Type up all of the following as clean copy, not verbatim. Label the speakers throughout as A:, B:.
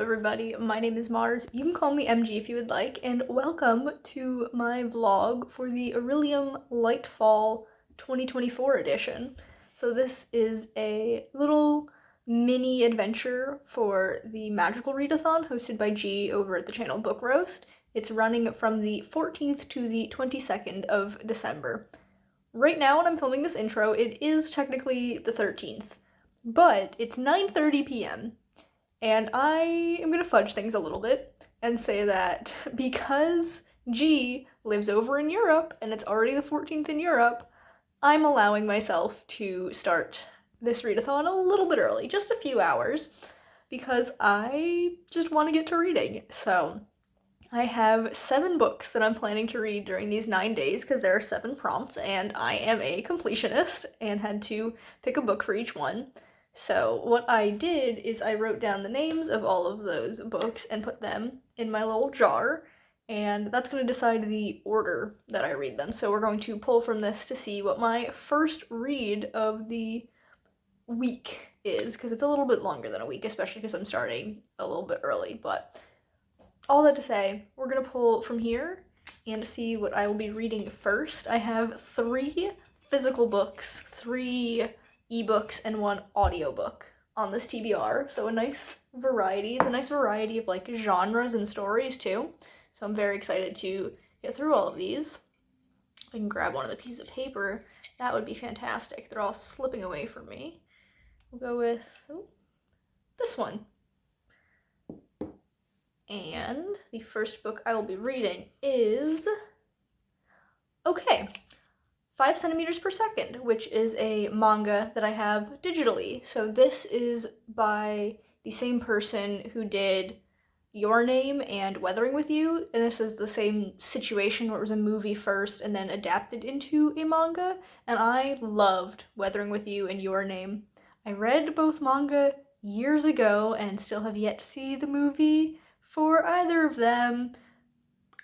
A: everybody, my name is Mars. You can call me MG if you would like, and welcome to my vlog for the Orilium Lightfall 2024 edition. So this is a little mini adventure for the Magical Readathon hosted by G over at the channel Book Roast. It's running from the 14th to the 22nd of December. Right now when I'm filming this intro, it is technically the 13th, but it's 9:30 p.m. And I am gonna fudge things a little bit and say that because G lives over in Europe and it's already the 14th in Europe, I'm allowing myself to start this readathon a little bit early, just a few hours, because I just want to get to reading. So I have 7 books that I'm planning to read during these 9 days because there are 7 prompts and I am a completionist and had to pick a book for each one. So what I did is I wrote down the names of all of those books and put them in my little jar, and that's going to decide the order that I read them. So we're going to pull from this to see what my first read of the week is, because it's a little bit longer than a week, especially because I'm starting a little bit early. But all that to say, we're going to pull from here and see what I will be reading first. I have 3 physical books, 3 ebooks, and 1 audiobook on this TBR, so a nice variety. It's a nice variety of like genres and stories too, so I'm very excited to get through all of these. If I can grab one of the pieces of paper, that would be fantastic. They're all slipping away from me. We'll go with this one. And the first book I will be reading is, okay, 5 centimeters per second, which is a manga that I have digitally. So this is by the same person who did Your Name and Weathering with You, and this is the same situation where it was a movie first and then adapted into a manga, and I loved Weathering with You and Your Name. I read both manga years ago and still have yet to see the movie for either of them.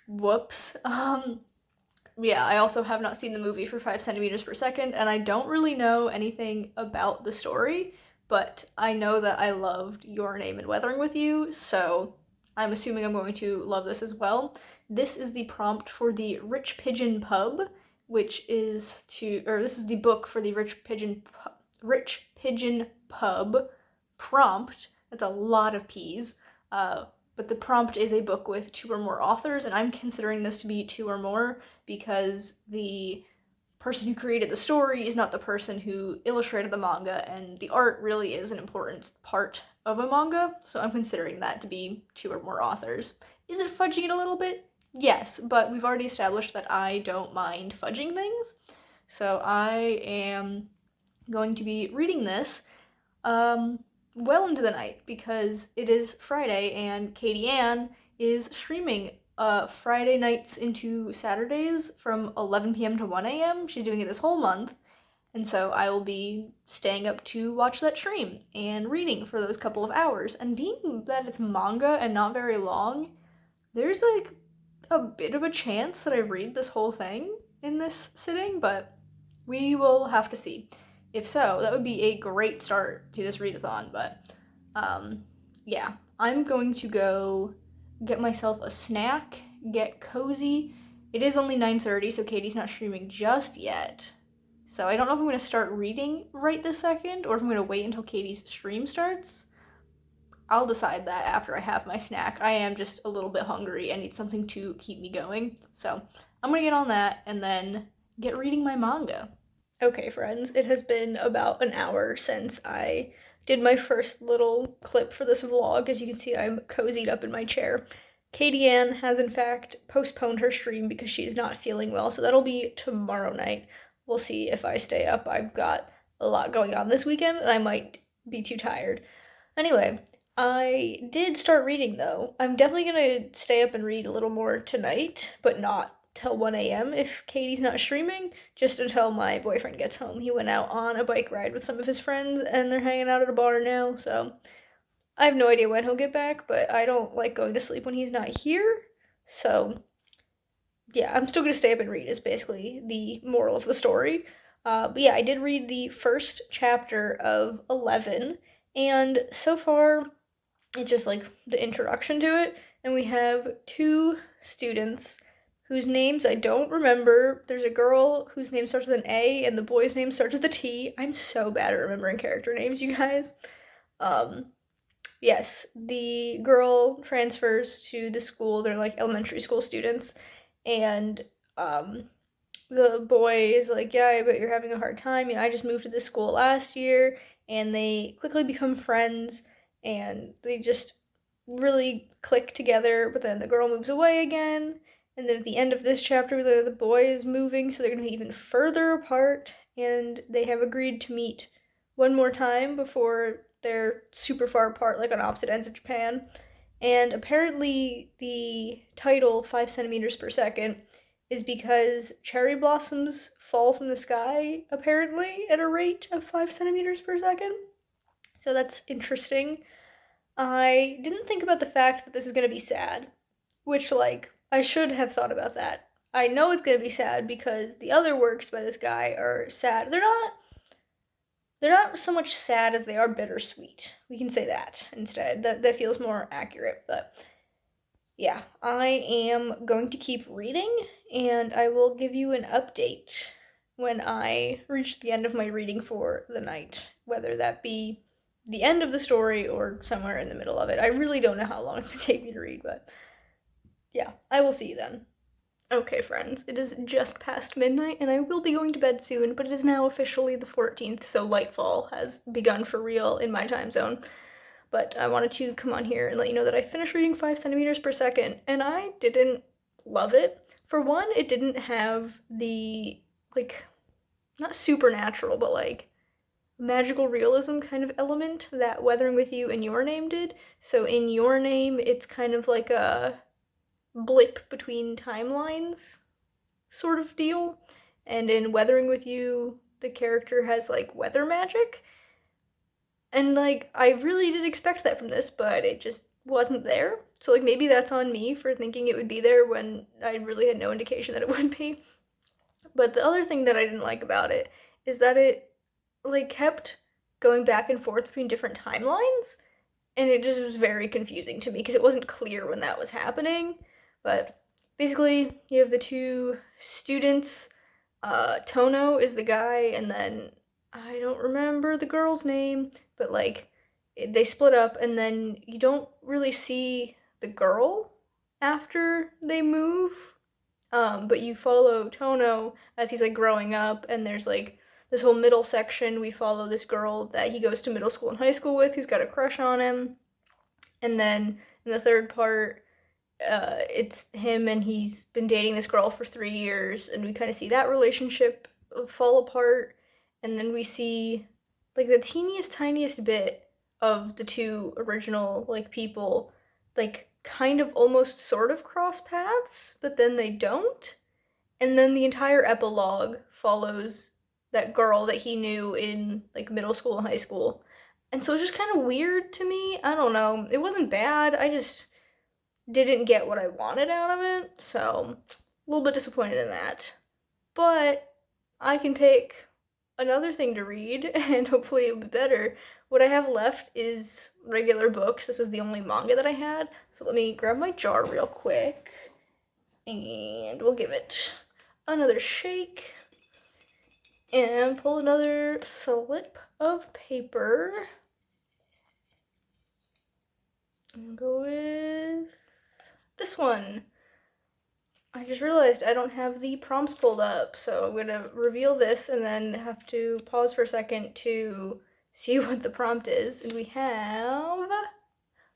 A: Whoops. Yeah, I also have not seen the movie for 5 centimeters per second, and I don't really know anything about the story, but I know that I loved Your Name and Weathering with You, so I'm assuming I'm going to love this as well. This is the prompt for the Rich Pigeon Pub, this is the book for the Rich Pigeon Pub prompt. That's a lot of P's. But the prompt is a book with 2 or more authors, and I'm considering this to be 2 or more because the person who created the story is not the person who illustrated the manga, and the art really is an important part of a manga, so I'm considering that to be 2 or more authors. Is it fudging it a little bit? Yes, but we've already established that I don't mind fudging things, so I am going to be reading this well into the night because it is Friday and Katie Ann is streaming Friday nights into Saturdays from 11 p.m. to 1 a.m. She's doing it this whole month, and so I will be staying up to watch that stream and reading for those couple of hours. And being that it's manga and not very long, there's like a bit of a chance that I read this whole thing in this sitting, but we will have to see. If so, that would be a great start to this readathon, but yeah, I'm going to go get myself a snack, get cozy. It is only 9:30, so Katie's not streaming just yet. So I don't know if I'm going to start reading right this second or if I'm going to wait until Katie's stream starts. I'll decide that after I have my snack. I am just a little bit hungry and need something to keep me going. So I'm going to get on that and then get reading my manga. Okay, friends, it has been about an hour since I did my first little clip for this vlog. As you can see, I'm cozied up in my chair. Katie Ann has, in fact, postponed her stream because she is not feeling well, so that'll be tomorrow night. We'll see if I stay up. I've got a lot going on this weekend, and I might be too tired. Anyway, I did start reading, though. I'm definitely gonna stay up and read a little more tonight, but not till 1 a.m. if Katie's not streaming, just until my boyfriend gets home. He went out on a bike ride with some of his friends, and they're hanging out at a bar now, so I have no idea when he'll get back, but I don't like going to sleep when he's not here, so yeah, I'm still gonna stay up and read is basically the moral of the story. But yeah, I did read the first chapter of 11, and so far It's just like the introduction to it. And we have two students whose names I don't remember. There's a girl whose name starts with an A and the boy's name starts with a T. I'm so bad at remembering character names, you guys. Yes, the girl transfers to the school. They're like elementary school students. And the boy is like, yeah, I bet you're having a hard time. I just moved to this school last year. And they quickly become friends and they just really click together. But then the girl moves away again. And then at the end of this chapter, we learn the boy is moving, so they're going to be even further apart. And they have agreed to meet one more time before they're super far apart, like on opposite ends of Japan. And apparently, the title, 5 centimeters per second, is because cherry blossoms fall from the sky, apparently, at a rate of 5 centimeters per second. So that's interesting. I didn't think about the fact that this is going to be sad, which, like, I should have thought about that. I know it's going to be sad because the other works by this guy are sad. They're not so much sad as they are bittersweet. We can say that instead. That feels more accurate, but yeah, I am going to keep reading and I will give you an update when I reach the end of my reading for the night, whether that be the end of the story or somewhere in the middle of it. I really don't know how long it's going to take me to read, but yeah, I will see you then. Okay, friends, it is just past midnight and I will be going to bed soon, but it is now officially the 14th, so Lightfall has begun for real in my time zone. But I wanted to come on here and let you know that I finished reading 5 centimeters per second, and I didn't love it. For one, it didn't have the, like, not supernatural, but like magical realism kind of element that Weathering with You and Your Name did. So in Your Name, it's kind of like a blip between timelines sort of deal. And in Weathering with You, the character has like weather magic. And like I really did expect that from this, but it just wasn't there. So like maybe that's on me for thinking it would be there when I really had no indication that it would be. But the other thing that I didn't like about it is that it like kept going back and forth between different timelines and it just was very confusing to me because it wasn't clear when that was happening. But basically, you have the two students. Tono is the guy, and then I don't remember the girl's name, but like they split up, and then you don't really see the girl after they move. But you follow Tono as he's like growing up, and there's like this whole middle section. We follow this girl that he goes to middle school and high school with, who's got a crush on him, and then in the third part, it's him and he's been dating this girl for 3 years, and we kind of see that relationship fall apart, and then we see like the teeniest tiniest bit of the two original like people like kind of almost sort of cross paths, but then they don't, and then the entire epilogue follows that girl that he knew in like middle school and high school. And so it's just kind of weird to me. I don't know. It wasn't bad. I just didn't get what I wanted out of it, so a little bit disappointed in that. But I can pick another thing to read, and hopefully it'll be better. What I have left is regular books. This was the only manga that I had, so let me grab my jar real quick, and we'll give it another shake, and pull another slip of paper, and go with this one. I just realized I don't have the prompts pulled up, so I'm gonna reveal this and then have to pause for a second to see what the prompt is. And we have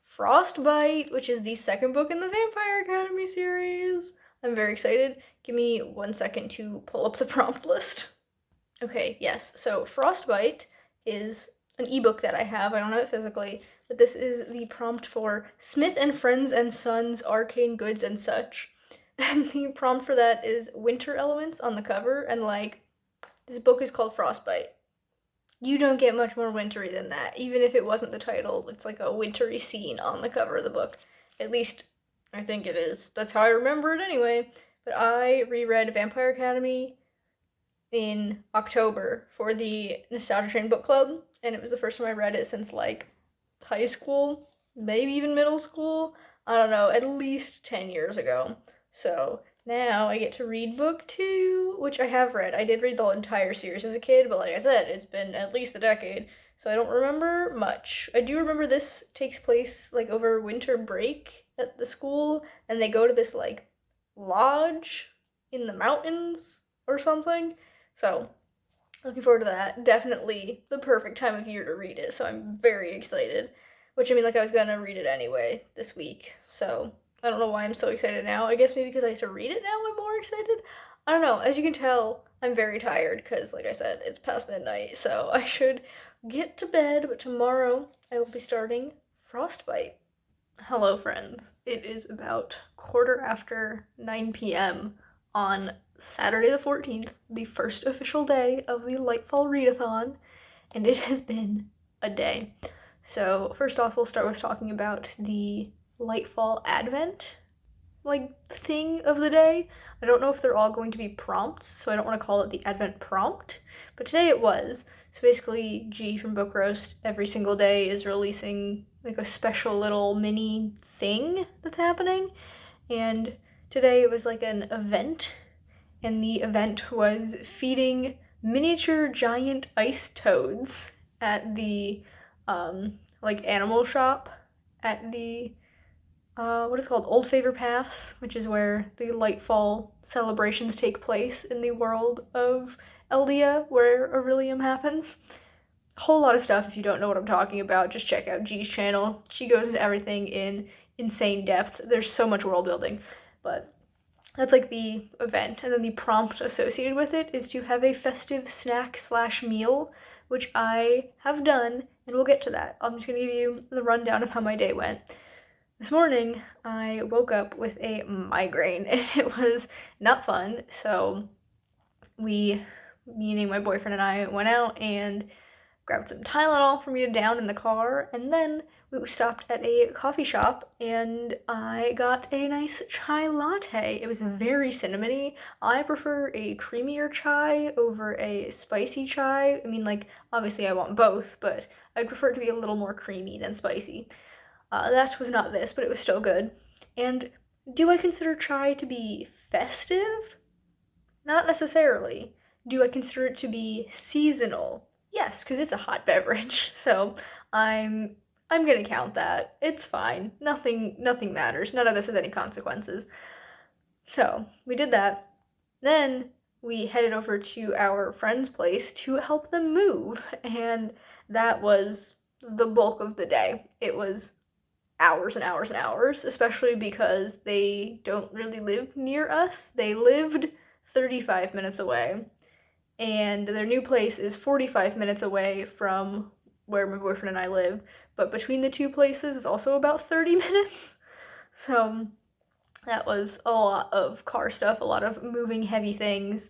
A: Frostbite, which is the second book in the Vampire Academy series. I'm very excited. Give me 1 second to pull up the prompt list. Okay, yes, so Frostbite is an ebook that I have. I don't have it physically, but this is the prompt for Smith and Friends and Sons Arcane Goods and Such. And the prompt for that is winter elements on the cover, and like, this book is called Frostbite. You don't get much more wintry than that. Even if it wasn't the title, it's like a wintry scene on the cover of the book. At least, I think it is. That's how I remember it anyway. But I reread Vampire Academy in October for the Nostalgia Train book club, and it was the first time I read it since like high school. maybe even middle school. I don't know, at least 10 years ago. So now I get to read book 2, which I have read. I did read the entire series as a kid, but like I said, it's been at least a decade, so I don't remember much. I do remember this takes place like over winter break at the school, and they go to this like lodge in the mountains or something. So looking forward to that. Definitely the perfect time of year to read it, so I'm very excited. Which, I mean, like, I was gonna read it anyway this week, so I don't know why I'm so excited now. I guess maybe because I have to read it now I'm more excited. I don't know. As you can tell, I'm very tired because, like I said, it's past midnight, so I should get to bed, but tomorrow I will be starting Frostbite. Hello, friends. It is about quarter after 9 p.m. on Saturday the 14th, the first official day of the Lightfall readathon, and it has been a day. So, first off, we'll start with talking about the Lightfall Advent thing of the day. I don't know if they're all going to be prompts, so I don't want to call it the Advent prompt, but today it was. So basically, G from Book Roast every single day is releasing like a special little mini thing that's happening, and today it was like an event, and the event was feeding miniature giant ice toads at the like animal shop at the what is it called, Old Favor Pass, which is where the Lightfall celebrations take place in the world of Eldia, where Orilium happens. A whole lot of stuff. If you don't know what I'm talking about, just check out G's channel. She goes into everything in insane depth. There's so much world building, but that's like the event, and then the prompt associated with it is to have a festive snack slash meal, which I have done, and we'll get to that. I'm just gonna give you the rundown of how my day went. This morning, I woke up with a migraine, and it was not fun, so meaning my boyfriend and I, went out and grabbed some Tylenol for me to down in the car, and then we stopped at a coffee shop and I got a nice chai latte. It was very cinnamony. I prefer a creamier chai over a spicy chai. I mean, like, obviously I want both, but I'd prefer it to be a little more creamy than spicy. That was not this, but it was still good. And do I consider chai to be festive? Not necessarily. Do I consider it to be seasonal? Yes, because it's a hot beverage. So I'm gonna count that. It's fine. Nothing matters. None of this has any consequences. So we did that. Then we headed over to our friend's place to help them move, and that was the bulk of the day. It was hours and hours and hours, especially because they don't really live near us. They lived 35 minutes away, and their new place is 45 minutes away from where my boyfriend and I live, but between the two places is also about 30 minutes. So that was a lot of car stuff, a lot of moving heavy things.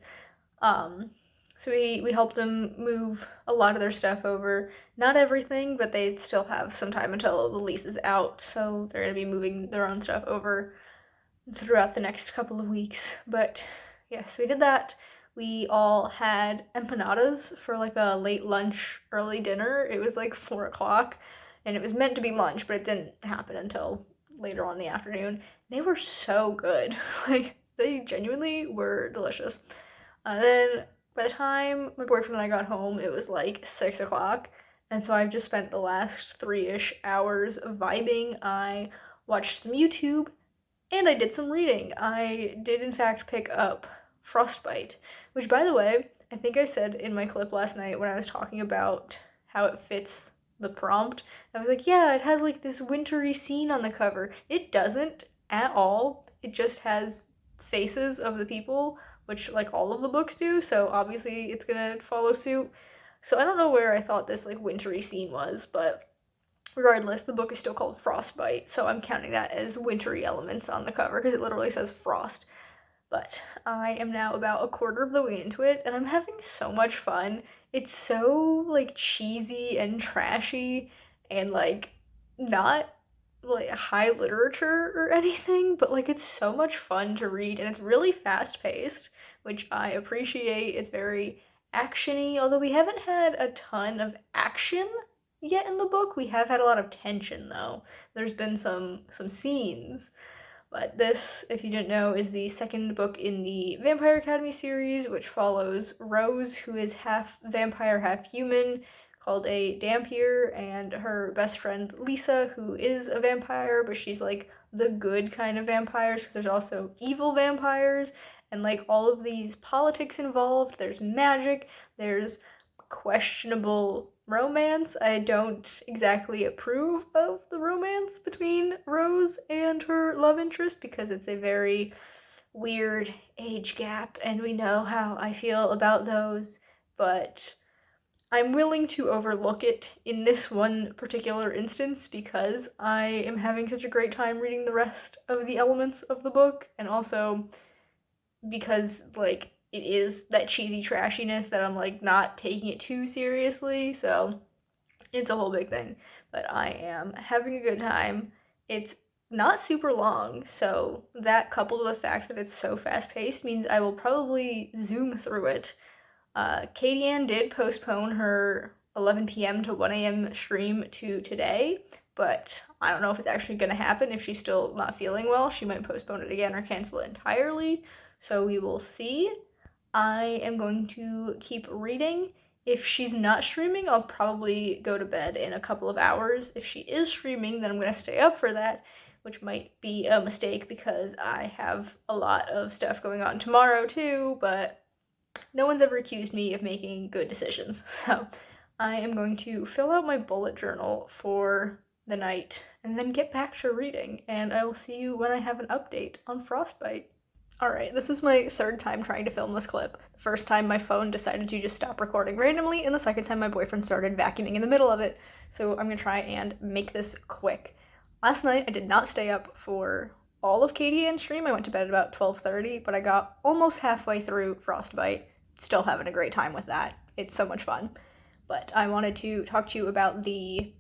A: So we helped them move a lot of their stuff over. Not everything, but they still have some time until the lease is out, so they're going to be moving their own stuff over throughout the next couple of weeks. But yes, we did that. We all had empanadas for like a late lunch, early dinner. It was like 4 o'clock, and it was meant to be lunch, but it didn't happen until later on in the afternoon. They were so good. Like, they genuinely were delicious. Then by the time my boyfriend and I got home, it was like 6 o'clock, and so I've just spent the last 3-ish hours vibing. I watched some YouTube, and I did some reading. I did, in fact, pick up Frostbite, which, by the way, I think I said in my clip last night when I was talking about how it fits the prompt. I was like, yeah, it has like this wintry scene on the cover. It doesn't at all. It just has faces of the people, which like all of the books do, so obviously it's gonna follow suit. So I don't know where I thought this like wintry scene was, but regardless, the book is still called Frostbite, so I'm counting that as wintry elements on the cover because it literally says frost. But I am now about a quarter of the way into it, and I'm having so much fun. It's so like cheesy and trashy and like not like high literature or anything, but like it's so much fun to read, and it's really fast paced, which I appreciate. It's very actiony, although we haven't had a ton of action yet in the book. We have had a lot of tension, though. There's been some scenes. But this, if you didn't know, is the second book in the Vampire Academy series, which follows Rose, who is half vampire, half human, called a Dampier, and her best friend Lisa, who is a vampire, but she's like the good kind of vampires, because there's also evil vampires, and like all of these politics involved. There's magic, there's questionable romance. I don't exactly approve of the romance between Rose and her love interest because it's a very weird age gap, and we know how I feel about those, but I'm willing to overlook it in this one particular instance because I am having such a great time reading the rest of the elements of the book, and also because, like, it is that cheesy trashiness that I'm, like, not taking it too seriously, so it's a whole big thing. But I am having a good time. It's not super long, so that coupled with the fact that it's so fast-paced means I will probably zoom through it. Katie Ann did postpone her 11 p.m. to 1 a.m. stream to today, but I don't know if it's actually going to happen. If she's still not feeling well, she might postpone it again or cancel it entirely. So we will see. I am going to keep reading. If she's not streaming, I'll probably go to bed in a couple of hours. If she is streaming, then I'm going to stay up for that, which might be a mistake because I have a lot of stuff going on tomorrow too, but no one's ever accused me of making good decisions. So I am going to fill out my bullet journal for the night and then get back to reading, and I will see you when I have an update on Frostbite. Alright, this is my third time trying to film this clip. The first time my phone decided to just stop recording randomly, and the second time my boyfriend started vacuuming in the middle of it. So I'm gonna try and make this quick. Last night I did not stay up for all of Katie Ann's stream. I went to bed at about 12:30, but I got almost halfway through Frostbite. Still having a great time with that. It's so much fun. But I wanted to talk to you about the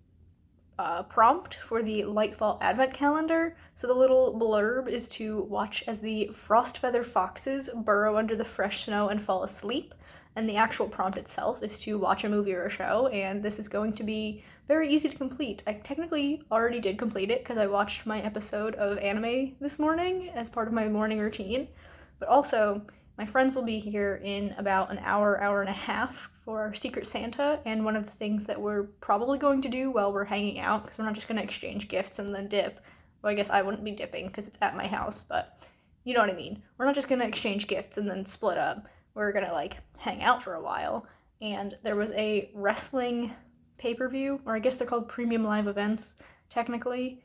A: prompt for the Lightfall Advent Calendar. So the little blurb is to watch as the frost feather foxes burrow under the fresh snow and fall asleep. And the actual prompt itself is to watch a movie or a show, and this is going to be very easy to complete. I technically already did complete it because I watched my episode of anime this morning as part of my morning routine, but also my friends will be here in about an hour, hour and a half for Secret Santa, and one of the things that we're probably going to do while we're hanging out, because we're not just going to exchange gifts and then dip. Well, I guess I wouldn't be dipping because it's at my house, but you know what I mean. We're not just going to exchange gifts and then split up. We're going to, like, hang out for a while. And there was a wrestling pay-per-view, or I guess they're called premium live events, technically,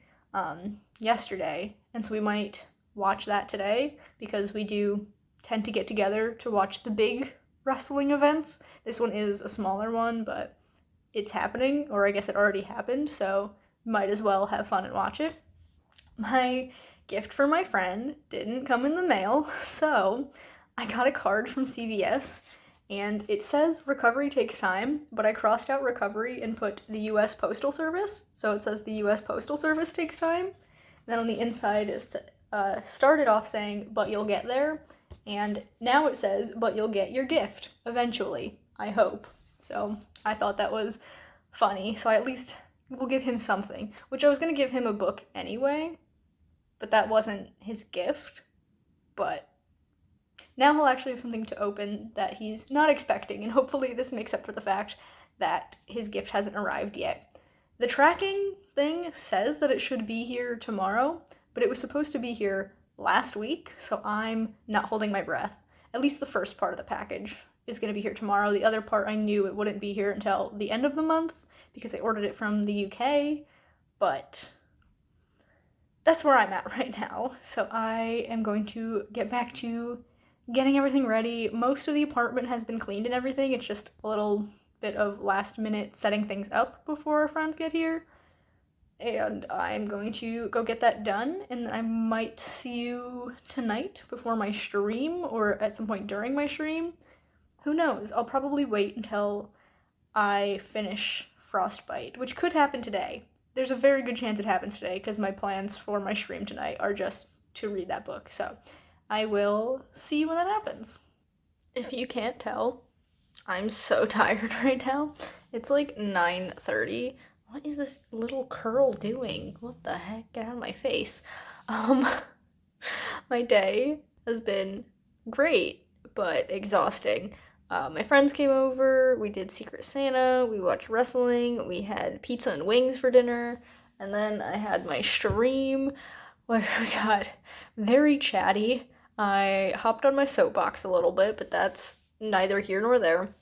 A: yesterday. And so we might watch that today, because we do tend to get together to watch the big wrestling events. This one is a smaller one, but it's happening, or I guess it already happened, so might as well have fun and watch it. My gift for my friend didn't come in the mail, so I got a card from CVS, and it says recovery takes time, but I crossed out recovery and put the US Postal Service, so it says the US Postal Service takes time. Then on the inside it started off saying, but you'll get there, and now it says, but you'll get your gift eventually, I hope. So I thought that was funny, so I at least will give him something, which I was going to give him a book anyway, but that wasn't his gift. But now he'll actually have something to open that he's not expecting, and hopefully this makes up for the fact that his gift hasn't arrived yet. The tracking thing says that it should be here tomorrow, but it was supposed to be here last week, so I'm not holding my breath. At least the first part of the package is going to be here tomorrow. The other part I knew it wouldn't be here until the end of the month because I ordered it from the UK, but that's where I'm at right now. So I am going to get back to getting everything ready. Most of the apartment has been cleaned and everything. It's just a little bit of last minute setting things up before our friends get here. And I'm going to go get that done, and I might see you tonight before my stream, or at some point during my stream. Who knows? I'll probably wait until I finish Frostbite, which could happen today. There's a very good chance it happens today, because my plans for my stream tonight are just to read that book, so I will see when that happens. If you can't tell, I'm so tired right now. It's like 9:30. What is this little curl doing? What the heck? Get out of my face. Um, my day has been great, but exhausting. My friends came over, we did Secret Santa, we watched wrestling, we had pizza and wings for dinner, and then I had my stream where we got very chatty. I hopped on my soapbox a little bit, but that's neither here nor there.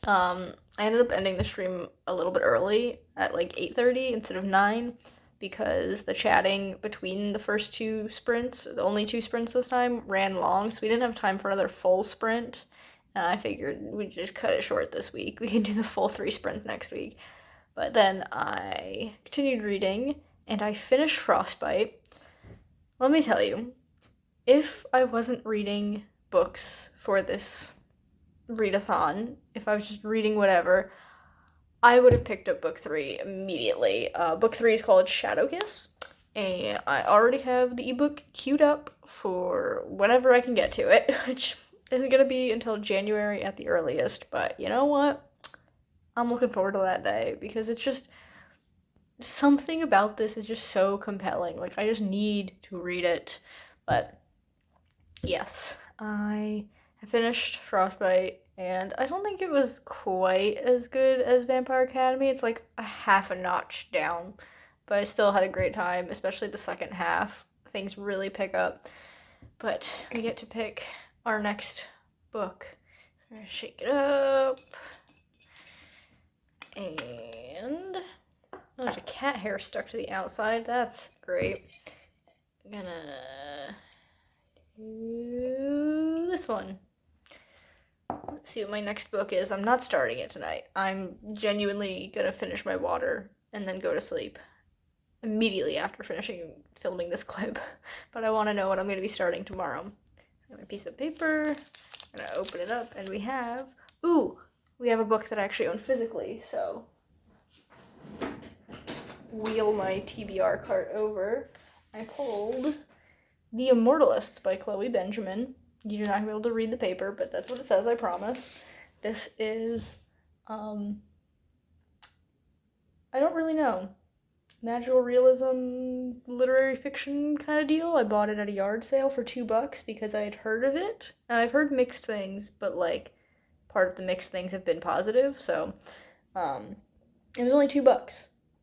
A: I ended up ending the stream a little bit early at like 8:30 instead of 9 because the chatting between the first two sprints, the only two sprints this time, ran long, so we didn't have time for another full sprint. And I figured we'd just cut it short this week. We can do the full 3 sprint next week. But then I continued reading and I finished Frostbite. Let me tell you, if I wasn't reading books for this readathon, if I was just reading whatever, I would have picked up book 3 immediately. Book 3 is called Shadowkiss, and I already have the ebook queued up for whenever I can get to it, which isn't going to be until January at the earliest, but you know what? I'm looking forward to that day because it's just something about this is just so compelling. Like, I just need to read it. But yes, I finished Frostbite, and I don't think it was quite as good as Vampire Academy. It's like a half a notch down, but I still had a great time, especially the second half. Things really pick up. But we get to pick our next book. So I'm gonna shake it up. And oh, there's a cat hair stuck to the outside. That's great. I'm gonna do this one. Let's see what my next book is. I'm not starting it tonight. I'm genuinely gonna finish my water and then go to sleep immediately after finishing filming this clip. But I want to know what I'm gonna be starting tomorrow. I have a piece of paper. I'm gonna open it up, and we have a book that I actually own physically. So wheel my TBR cart over. I pulled The Immortalists by Chloe Benjamin. You're not gonna be able to read the paper, but that's what it says, I promise. This is, I don't really know. Magical realism, literary fiction kind of deal. I bought it at a yard sale for $2 because I had heard of it. And I've heard mixed things, but like, part of the mixed things have been positive, so, it was only $2.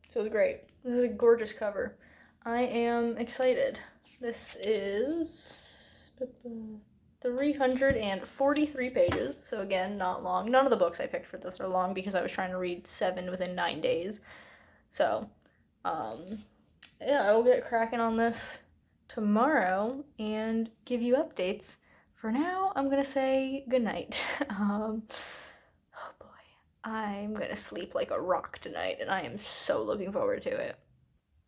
A: So it was great. This is a gorgeous cover. I am excited. This is 343 pages, so again, not long. None of the books I picked for this are long because I was trying to read 7 within 9 days. So, yeah, I'll get cracking on this tomorrow and give you updates. For now, I'm gonna say goodnight. Oh boy, I'm gonna sleep like a rock tonight, and I am so looking forward to it.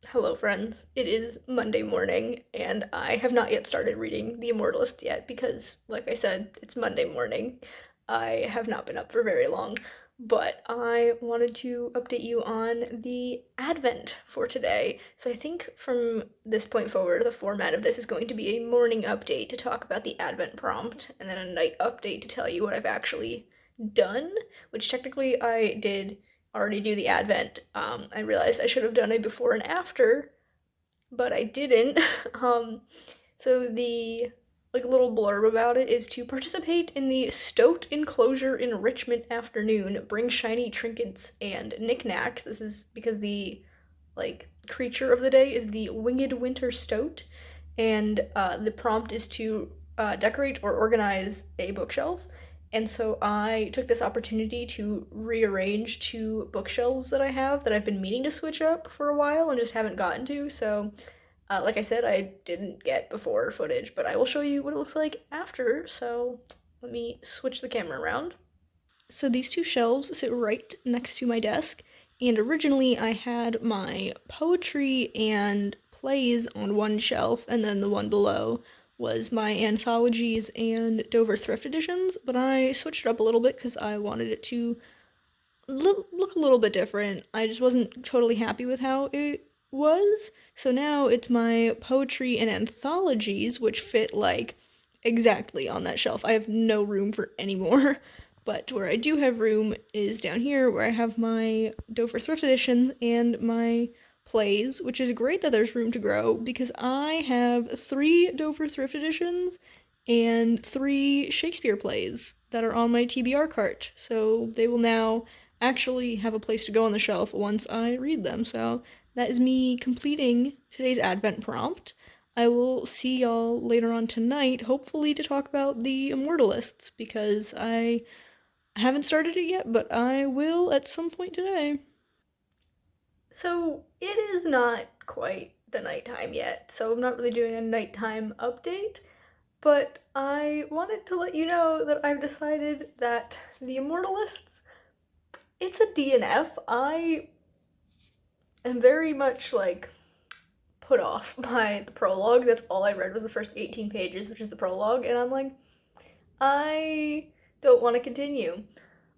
A: Hello friends, it is Monday morning, and I have not yet started reading The Immortalist yet because, like I said, it's Monday morning. I have not been up for very long, but I wanted to update you on the Advent for today. So I think from this point forward, the format of this is going to be a morning update to talk about the Advent prompt, and then a night update to tell you what I've actually done, which technically I did already do the Advent. I realized I should have done a before and after, but I didn't. So the little blurb about it is to participate in the Stoat Enclosure Enrichment Afternoon. Bring shiny trinkets and knickknacks. This is because the creature of the day is the winged winter stoat, and the prompt is to decorate or organize a bookshelf. And so I took this opportunity to rearrange 2 bookshelves that I have that I've been meaning to switch up for a while and just haven't gotten to. So, like I said, I didn't get before footage, but I will show you what it looks like after. So let me switch the camera around. So these 2 shelves sit right next to my desk, and originally I had my poetry and plays on one shelf, and then the one below was my anthologies and Dover thrift editions, but I switched it up a little bit because I wanted it to look a little bit different. I just wasn't totally happy with how it was, so now it's my poetry and anthologies, which fit exactly on that shelf. I have no room for any more, but where I do have room is down here where I have my Dover Thrift editions and my plays, which is great that there's room to grow because I have 3 Dover Thrift editions and 3 Shakespeare plays that are on my TBR cart. So they will now actually have a place to go on the shelf once I read them. So that is me completing today's Advent prompt. I will see y'all later on tonight, hopefully to talk about the Immortalists, because I haven't started it yet, but I will at some point today. So it is not quite the nighttime yet, so I'm not really doing a nighttime update, but I wanted to let you know that I've decided that the Immortalists, it's a DNF. I am very much like put off by the prologue. That's all I read was the first 18 pages, which is the prologue, and I'm like, I don't want to continue.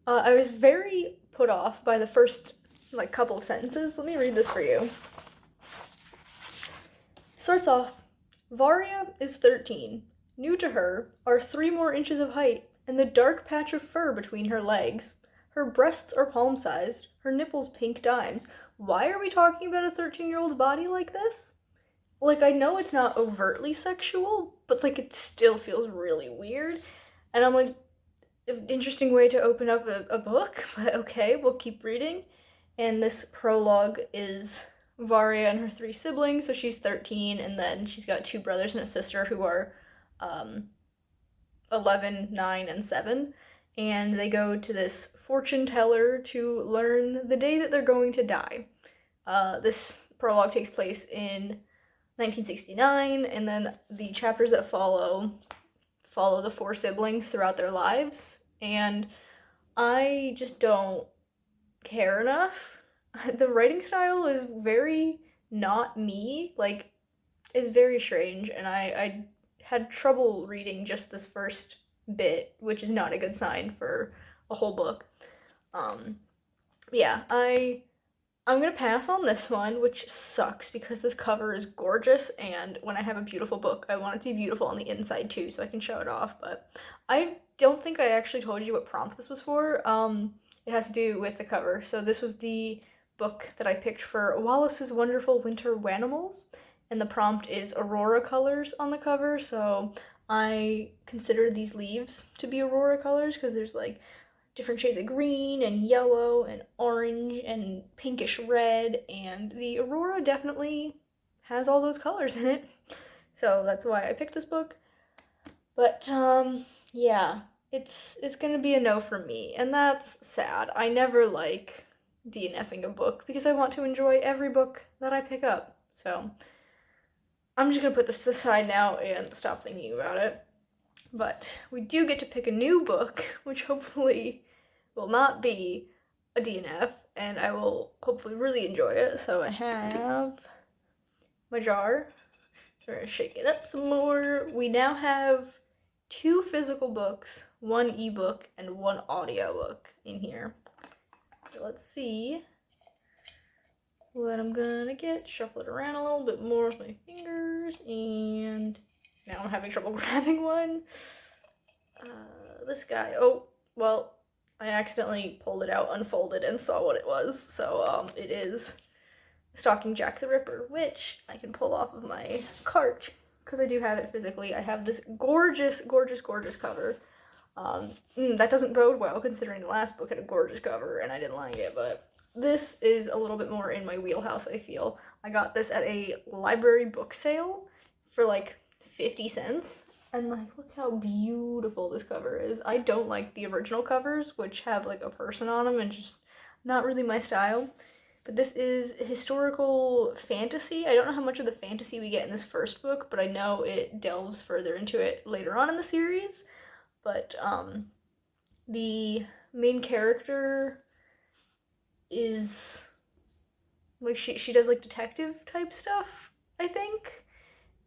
A: I was very put off by the first like couple of sentences. Let me read this for you. Starts off, Varia is 13. New to her are 3 more inches of height and the dark patch of fur between her legs. Her breasts are palm-sized, her nipples pink dimes. Why are we talking about a 13-year-old's body like this? Like, I know it's not overtly sexual, but like it still feels really weird. And I'm like, an interesting way to open up a book, but okay, we'll keep reading. And this prologue is Varia and her 3 siblings, so she's 13, and then she's got 2 brothers and a sister who are 11, 9, and 7. And they go to this fortune teller to learn the day that they're going to die. This prologue takes place in 1969, and then the chapters that follow the 4 siblings throughout their lives, and I just don't care enough. The writing style is very not me, like, it's very strange, and I had trouble reading just this first bit, which is not a good sign for a whole book. Yeah, I'm gonna pass on this one, which sucks because this cover is gorgeous, and when I have a beautiful book, I want it to be beautiful on the inside too, so I can show it off, but I don't think I actually told you what prompt this was for. It has to do with the cover. So this was the book that I picked for Wallace's Wonderful Winter Wanimals, and the prompt is Aurora colors on the cover, so I consider these leaves to be Aurora colors because there's like different shades of green and yellow and orange and pinkish red, and the Aurora definitely has all those colors in it. So that's why I picked this book. But yeah, it's gonna be a no for me, and that's sad. I never like DNFing a book because I want to enjoy every book that I pick up. So I'm just gonna put this aside now and stop thinking about it. But we do get to pick a new book, which hopefully will not be a DNF, and I will hopefully really enjoy it. So I have my jar. We're gonna shake it up some more. We now have 2 physical books, 1 ebook, and 1 audiobook in here. So let's see what I'm gonna get. Shuffle it around a little bit more with my fingers, and now I'm having trouble grabbing one. This guy, oh, well, I accidentally pulled it out, unfolded, and saw what it was. So it is Stalking Jack the Ripper, which I can pull off of my cart because I do have it physically. I have this gorgeous, gorgeous, gorgeous cover. That doesn't bode well considering the last book had a gorgeous cover and I didn't like it, but this is a little bit more in my wheelhouse, I feel. I got this at a library book sale for like 50 cents. And like, look how beautiful this cover is. I don't like the original covers, which have like a person on them and just not really my style. But this is historical fantasy. I don't know how much of the fantasy we get in this first book, but I know it delves further into it later on in the series. But the main character is like she does like detective type stuff, I think.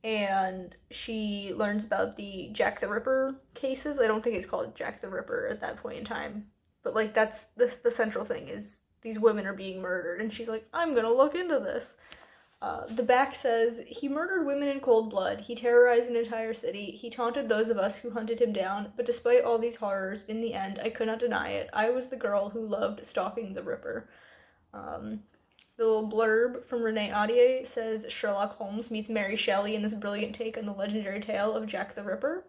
A: And she learns about the Jack the Ripper cases. I don't think it's called Jack the Ripper at that point in time, but like that's the central thing is these women are being murdered, and she's like, I'm gonna look into this. The back says, he murdered women in cold blood. He terrorized an entire city. He taunted those of us who hunted him down. But despite all these horrors, in the end, I could not deny it. I was the girl who loved stalking the Ripper. The little blurb from Renee Audier says, Sherlock Holmes meets Mary Shelley in this brilliant take on the legendary tale of Jack the Ripper.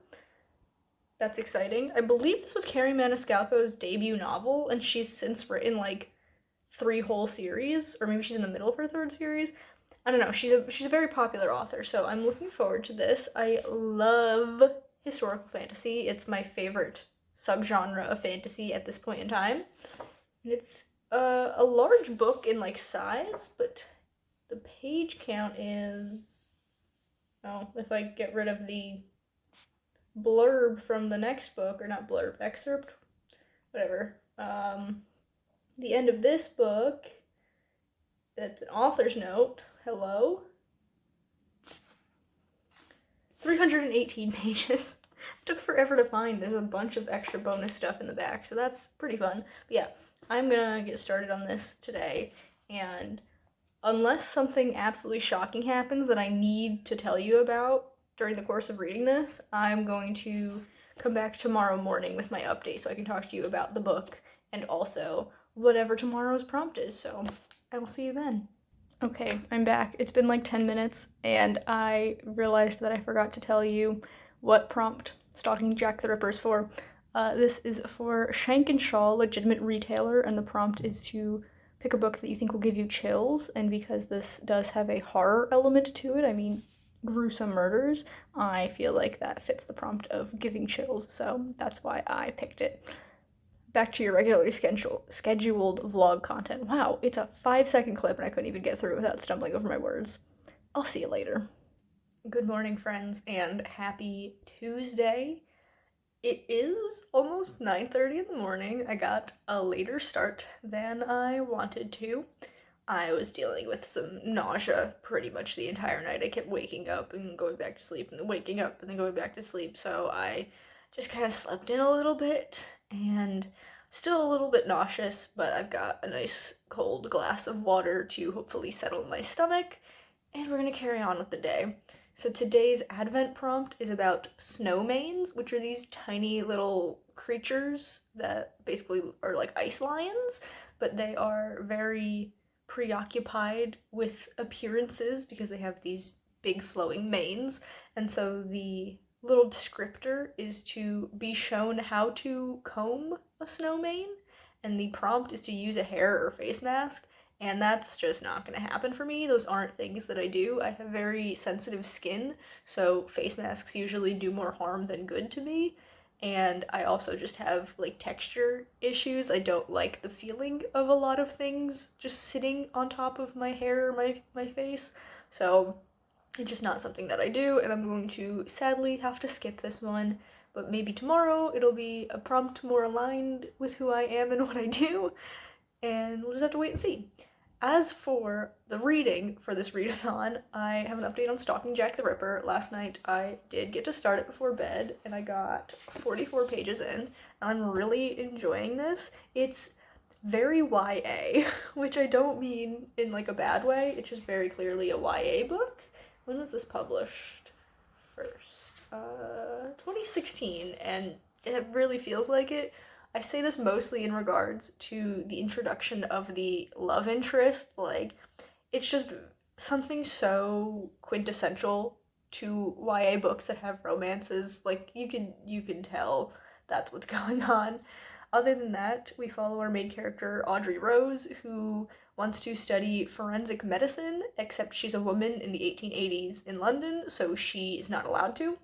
A: That's exciting. I believe this was Carrie Maniscalco's debut novel, and she's since written like 3 whole series, or maybe she's in the middle of her 3rd series. I don't know. She's a very popular author, so I'm looking forward to this. I love historical fantasy. It's my favorite subgenre of fantasy at this point in time. And it's a large book in like size, but the page count is, oh, if I get rid of the blurb from the next book, or not blurb, excerpt, whatever, the end of this book, that's an author's note, hello, 318 pages. It took forever to find. There's a bunch of extra bonus stuff in the back, so that's pretty fun. But yeah, I'm gonna get started on this today, and unless something absolutely shocking happens that I need to tell you about during the course of reading this, I'm going to come back tomorrow morning with my update so I can talk to you about the book and also whatever tomorrow's prompt is. So I will see you then. Okay, I'm back. It's been like 10 minutes, and I realized that I forgot to tell you what prompt Stalking Jack the Ripper is for. This is for Shank and Shaw, Legitimate Retailer, and the prompt is to pick a book that you think will give you chills, and because this does have a horror element to it, I mean gruesome murders, I feel like that fits the prompt of giving chills, so that's why I picked it. Back to your regularly scheduled vlog content. Wow, it's a 5-second clip and I couldn't even get through it without stumbling over my words. I'll see you later. Good morning, friends, and happy Tuesday. It is almost 9:30 in the morning. I got a later start than I wanted to. I was dealing with some nausea pretty much the entire night. I kept waking up and going back to sleep and then waking up and then going back to sleep, so I just kind of slept in a little bit and still a little bit nauseous, but I've got a nice cold glass of water to hopefully settle my stomach, and we're gonna carry on with the day. So today's Advent prompt is about snowmanes, which are these tiny little creatures that basically are like ice lions, but they are very preoccupied with appearances because they have these big flowing manes, and so the little descriptor is to be shown how to comb a snowmane, and the prompt is to use a hair or face mask, and that's just not going to happen for me. Those aren't things that I do. I have very sensitive skin, so face masks usually do more harm than good to me, and I also just have like texture issues. I don't like the feeling of a lot of things just sitting on top of my hair or my face, so it's just not something that I do, and I'm going to sadly have to skip this one, but maybe tomorrow it'll be a prompt more aligned with who I am and what I do, and we'll just have to wait and see. As for the reading for this readathon, I have an update on Stalking Jack the Ripper. Last night I did get to start it before bed, and I got 44 pages in, and I'm really enjoying this. It's very YA, which I don't mean in like a bad way, it's just very clearly a YA book. When was this published first? 2016, and it really feels like it. I say this mostly in regards to the introduction of the love interest. Like, it's just something so quintessential to YA books that have romances. Like, you can tell that's what's going on. Other than that, we follow our main character, Audrey Rose, who wants to study forensic medicine, except she's a woman in the 1880s in London, so she is not allowed to.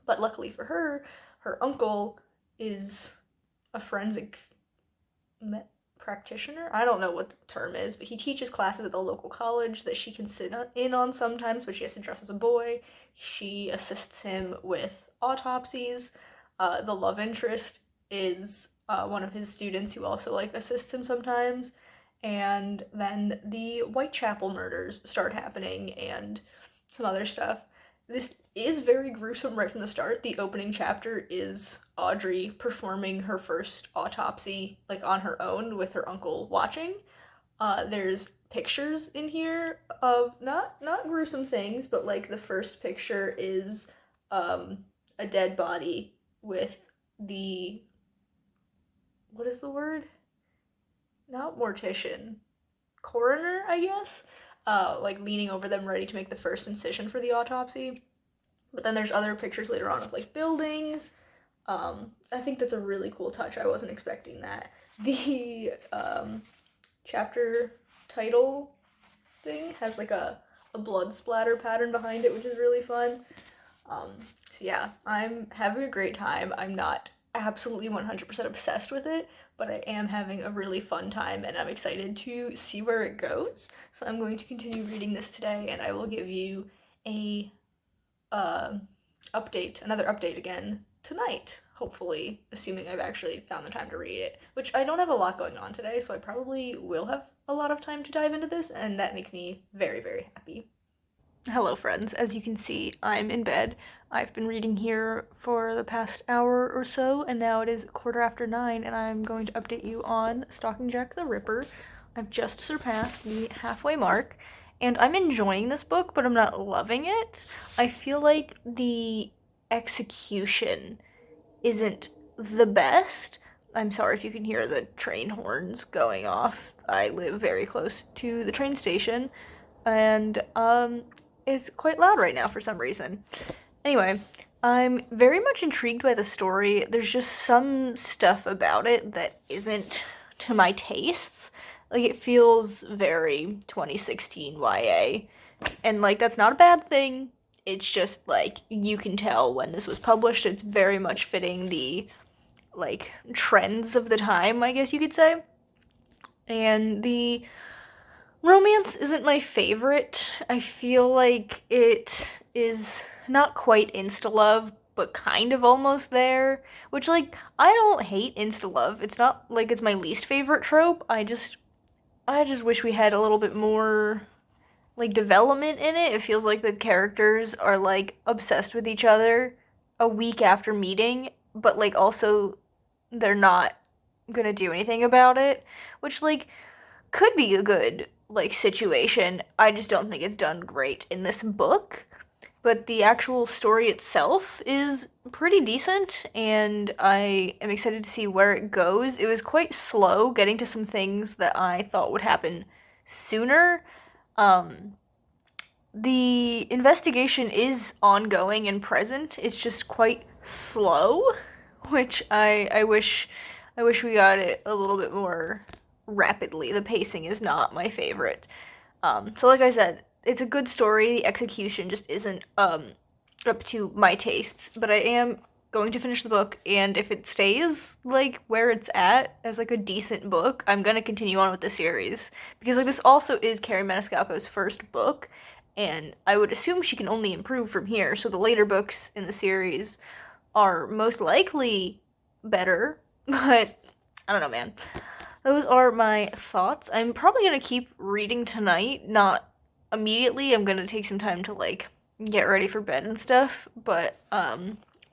A: But luckily for her, her uncle is a forensic practitioner. I don't know what the term is, but he teaches classes at the local college that she can sit in on sometimes, but she has to dress as a boy. She assists him with autopsies. The love interest is one of his students who also like assists him sometimes. And then the Whitechapel murders start happening and some other stuff. This is very gruesome right from the start. The opening chapter is Audrey performing her first autopsy, like on her own with her uncle watching. There's pictures in here of not gruesome things, but like the first picture is a dead body with the, what is the word? Not mortician, coroner, I guess. Like leaning over them, ready to make the first incision for the autopsy. But then there's other pictures later on of like buildings. I think that's a really cool touch. I wasn't expecting that. The chapter title thing has like a blood splatter pattern behind it, which is really fun. So yeah, I'm having a great time. I'm not absolutely 100% obsessed with it, but I am having a really fun time, and I'm excited to see where it goes. So I'm going to continue reading this today, and I will give you a another update again tonight, hopefully, assuming I've actually found the time to read it, which I don't have a lot going on today, so I probably will have a lot of time to dive into this, and that makes me very, very happy. Hello, friends. As you can see, I'm in bed. I've been reading here for the past hour or so, and now it is 9:15, and I'm going to update you on Stalking Jack the Ripper. I've just surpassed the halfway mark, and I'm enjoying this book, but I'm not loving it. I feel like the execution isn't the best. I'm sorry if you can hear the train horns going off. I live very close to the train station, and it's quite loud right now for some reason. Anyway, I'm very much intrigued by the story. There's just some stuff about it that isn't to my tastes. Like, it feels very 2016 YA. And, like, that's not a bad thing. It's just, like, you can tell when this was published, it's very much fitting the, like, trends of the time, I guess you could say. And the romance isn't my favorite. I feel like it is not quite insta-love, but kind of almost there. Which, like, I don't hate insta-love. It's not like it's my least favorite trope. I just wish we had a little bit more, like, development in it. It feels like the characters are, like, obsessed with each other a week after meeting, but, like, also they're not gonna do anything about it. Which, like, could be a good, like, situation. I just don't think it's done great in this book. But the actual story itself is pretty decent, and I am excited to see where it goes. It was quite slow getting to some things that I thought would happen sooner. The investigation is ongoing and present. It's just quite slow, which I wish we got it a little bit more rapidly. The pacing is not my favorite. So like I said, it's a good story. The execution just isn't up to my tastes, but I am going to finish the book, and if it stays like where it's at as like a decent book, I'm gonna continue on with the series, because like this also is Carrie Maniscalco's first book, and I would assume she can only improve from here. So the later books in the series are most likely better, but I don't know, man. Those are my thoughts. I'm probably gonna keep reading tonight, not immediately. I'm gonna take some time to, like, get ready for bed and stuff, but,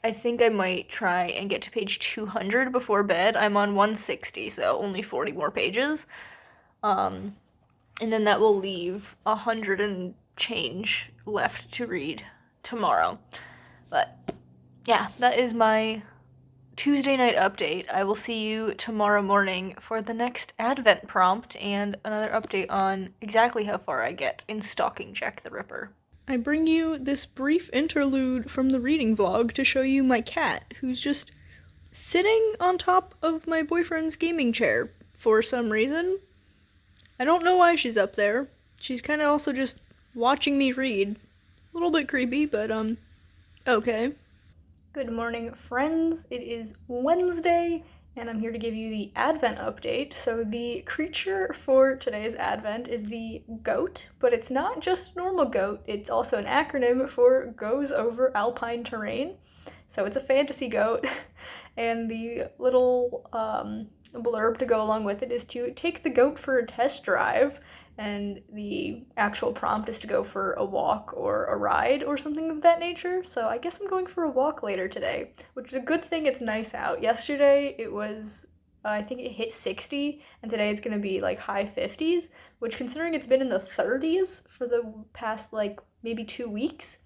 A: I think I might try and get to page 200 before bed. I'm on 160, so only 40 more pages. And then that will leave 100 and change left to read tomorrow. But, yeah, that is my Tuesday night update. I will see you tomorrow morning for the next Advent prompt and another update on exactly how far I get in Stalking Jack the Ripper. I bring you this brief interlude from the reading vlog to show you my cat, who's just sitting on top of my boyfriend's gaming chair for some reason. I don't know why she's up there. She's kind of also just watching me read. A little bit creepy, but okay. Good morning, friends. It is Wednesday, and I'm here to give you the Advent update. So the creature for today's Advent is the goat, but it's not just normal goat. It's also an acronym for Goes Over Alpine Terrain. So it's a fantasy goat, and the little blurb to go along with it is to take the goat for a test drive. And the actual prompt is to go for a walk or a ride or something of that nature. So I guess I'm going for a walk later today, which is a good thing. It's nice out. Yesterday it was I think it hit 60, and today it's gonna be like high 50s, which, considering it's been in the 30s for the past like maybe 2 weeks,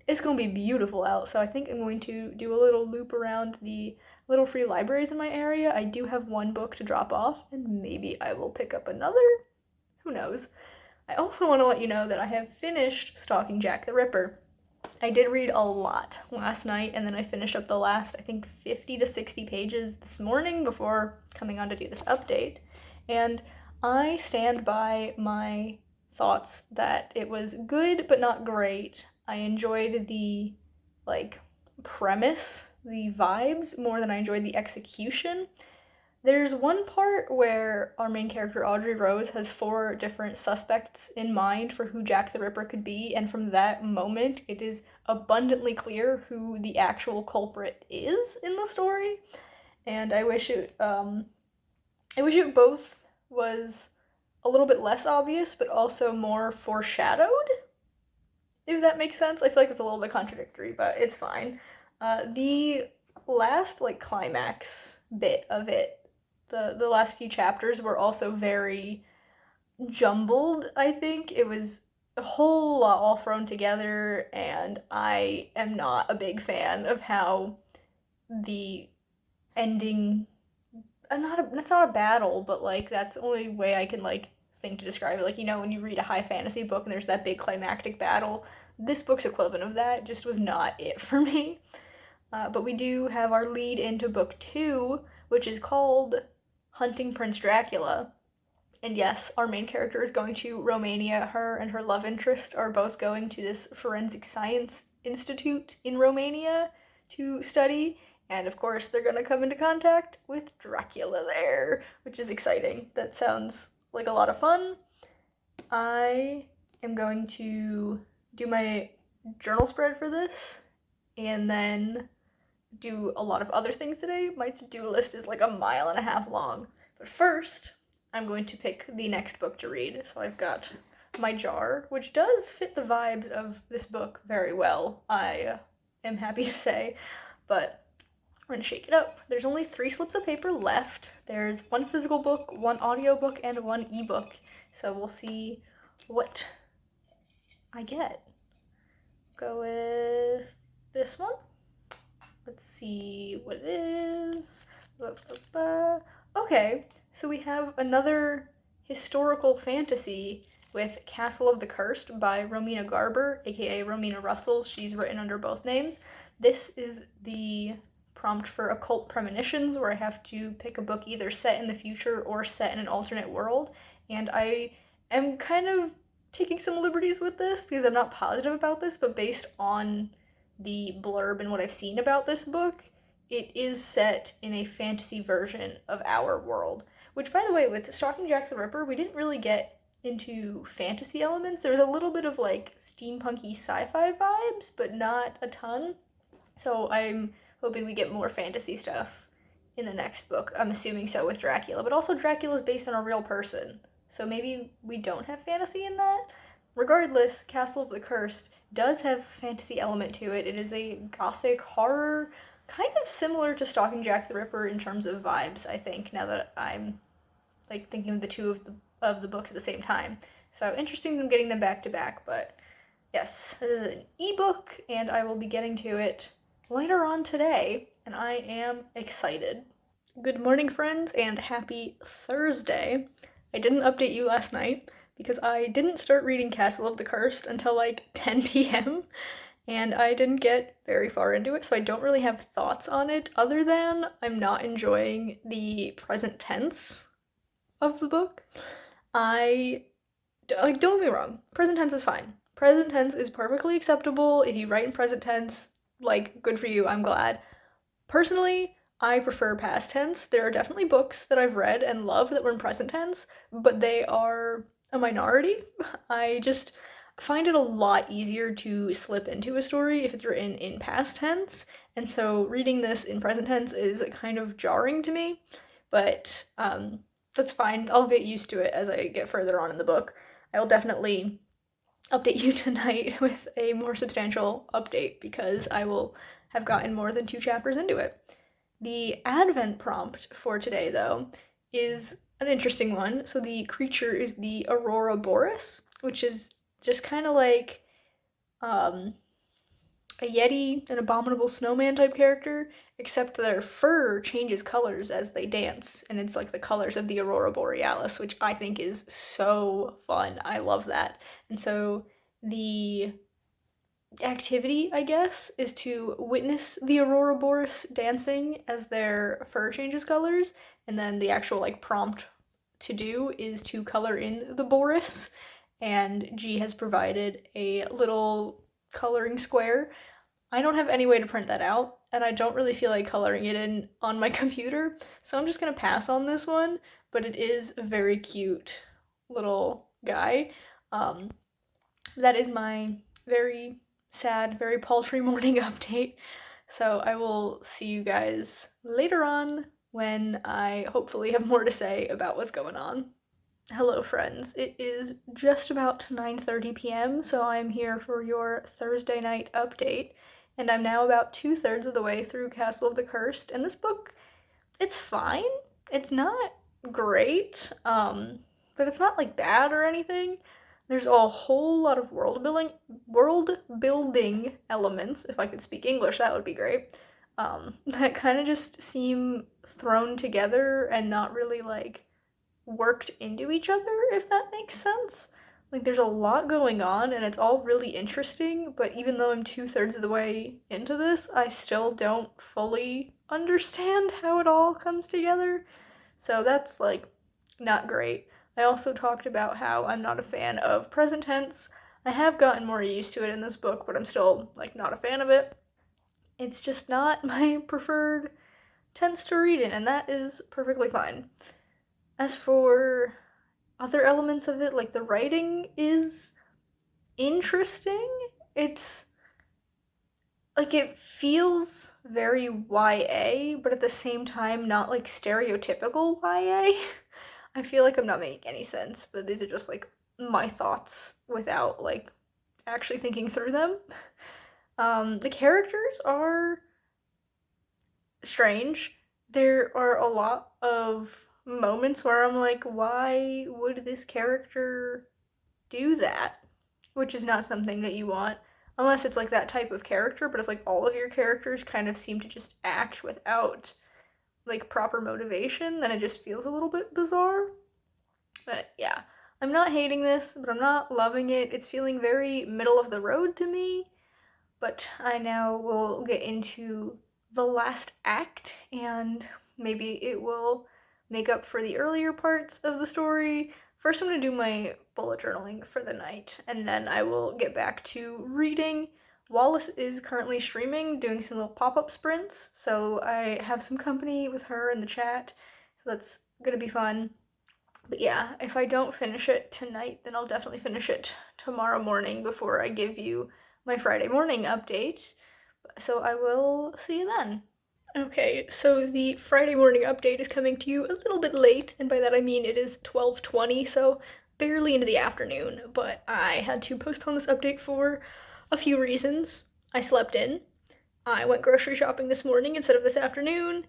A: it's gonna be beautiful out. So I think I'm going to do a little loop around the little free libraries in my area. I do have one book to drop off, and maybe I will pick up another. Who knows? I also want to let you know that I have finished Stalking Jack the Ripper. I did read a lot last night, and then I finished up the last, I think, 50 to 60 pages this morning before coming on to do this update. And I stand by my thoughts that it was good but not great. I enjoyed the, like, premise, the vibes, more than I enjoyed the execution. There's one part where our main character, Audrey Rose, has 4 different suspects in mind for who Jack the Ripper could be, and from that moment, it is abundantly clear who the actual culprit is in the story. And I wish it both was a little bit less obvious, but also more foreshadowed, if that makes sense. I feel like it's a little bit contradictory, but it's fine. The last, like, climax bit of it, the last few chapters were also very jumbled, I think. It was a whole lot all thrown together, and I am not a big fan of how the ending, that's not a battle, but, like, that's the only way I can, like, think to describe it. Like, you know, when you read a high fantasy book and there's that big climactic battle, this book's equivalent of that just was not it for me. But we do have our lead into book 2, which is called Hunting Prince Dracula. And yes, our main character is going to Romania. Her and her love interest are both going to this forensic science institute in Romania to study. And of course, they're going to come into contact with Dracula there, which is exciting. That sounds like a lot of fun. I am going to do my journal spread for this, and then do a lot of other things today. My to-do list is like 1.5 miles long. But first, I'm going to pick the next book to read. So I've got my jar, which does fit the vibes of this book very well, I am happy to say, but we're gonna shake it up. There's only 3 slips of paper left. There's 1 physical book, 1 audiobook, and 1 ebook. So we'll see what I get. Go with this one. Let's see what it is. Okay, so we have another historical fantasy with Castle of the Cursed by Romina Garber, aka Romina Russell. She's written under both names. This is the prompt for Occult Premonitions, where I have to pick a book either set in the future or set in an alternate world. And I am kind of taking some liberties with this because I'm not positive about this, but based on the blurb and what I've seen about this book, it is set in a fantasy version of our world. Which, by the way, with Stalking Jack the Ripper, we didn't really get into fantasy elements. There was a little bit of, like, steampunky sci-fi vibes, but not a ton. So I'm hoping we get more fantasy stuff in the next book. I'm assuming so with Dracula. But also Dracula's based on a real person, so maybe we don't have fantasy in that? Regardless, Castle of the Cursed does have a fantasy element to it. It is a gothic horror, kind of similar to Stalking Jack the Ripper in terms of vibes, I think, now that I'm, like, thinking of the two of the books at the same time. So interesting them getting them back to back, but yes, this is an ebook, and I will be getting to it later on today, and I am excited. Good morning, friends, and happy Thursday. I didn't update you last night because I didn't start reading Castle of the Cursed until like 10 p.m. and I didn't get very far into it, so I don't really have thoughts on it other than I'm not enjoying the present tense of the book. Don't get me wrong, present tense is fine. Present tense is perfectly acceptable. If you write in present tense, like, good for you, I'm glad. Personally, I prefer past tense. There are definitely books that I've read and loved that were in present tense, but they are a minority. I just find it a lot easier to slip into a story if it's written in past tense, and so reading this in present tense is kind of jarring to me, but that's fine. I'll get used to it as I get further on in the book. I will definitely update you tonight with a more substantial update because I will have gotten more than 2 chapters into it. The advent prompt for today, though, is an interesting one. So the creature is the Aurora Boreas, which is just kind of like um, a Yeti, an abominable snowman type character, except their fur changes colors as they dance, and it's like the colors of the Aurora Borealis, which I think is so fun. I love that. And so the activity, I guess, is to witness the Aurora Boreas dancing as their fur changes colors, and then the actual like prompt to do is to color in the Boreas, and G has provided a little coloring square. I don't have any way to print that out, and I don't really feel like coloring it in on my computer, so I'm just gonna pass on this one, but it is a very cute little guy. Um, that is my very sad, very paltry morning update. So I will see you guys later on when I hopefully have more to say about what's going on. Hello friends, it is just about 9:30 p.m., so I'm here for your Thursday night update, and I'm now about 2/3 of the way through Castle of the Cursed, and this book, it's fine. It's not great, but it's not like bad or anything. There's a whole lot of world building elements. If I could speak English, that would be great. That kind of just seem thrown together and not really like worked into each other, if that makes sense. Like there's a lot going on and it's all really interesting, but even though I'm 2/3 of the way into this, I still don't fully understand how it all comes together. So that's like not great. I also talked about how I'm not a fan of present tense. I have gotten more used to it in this book, but I'm still like not a fan of it. It's just not my preferred tense to read in, and that is perfectly fine. As for other elements of it, like the writing is interesting. It's like it feels very YA, but at the same time not like stereotypical YA. I feel like I'm not making any sense, but these are just like my thoughts without like actually thinking through them. The characters are strange. There are a lot of moments where I'm like, why would this character do that? Which is not something that you want. Unless it's like that type of character, but it's like all of your characters kind of seem to just act without like proper motivation, then it just feels a little bit bizarre. But yeah, I'm not hating this, but I'm not loving it. It's feeling very middle of the road to me. But I now will get into the last act, and maybe it will make up for the earlier parts of the story. First, I'm going to do my bullet journaling for the night, and then I will get back to reading. Wallace is currently streaming, doing some little pop-up sprints, so I have some company with her in the chat, so that's going to be fun. But yeah, if I don't finish it tonight, then I'll definitely finish it tomorrow morning before I give you my Friday morning update. So I will see you then. Okay, so the Friday morning update is coming to you a little bit late, and by that I mean it is 12:20, so barely into the afternoon, but I had to postpone this update for a few reasons. I slept in. I went grocery shopping this morning instead of this afternoon.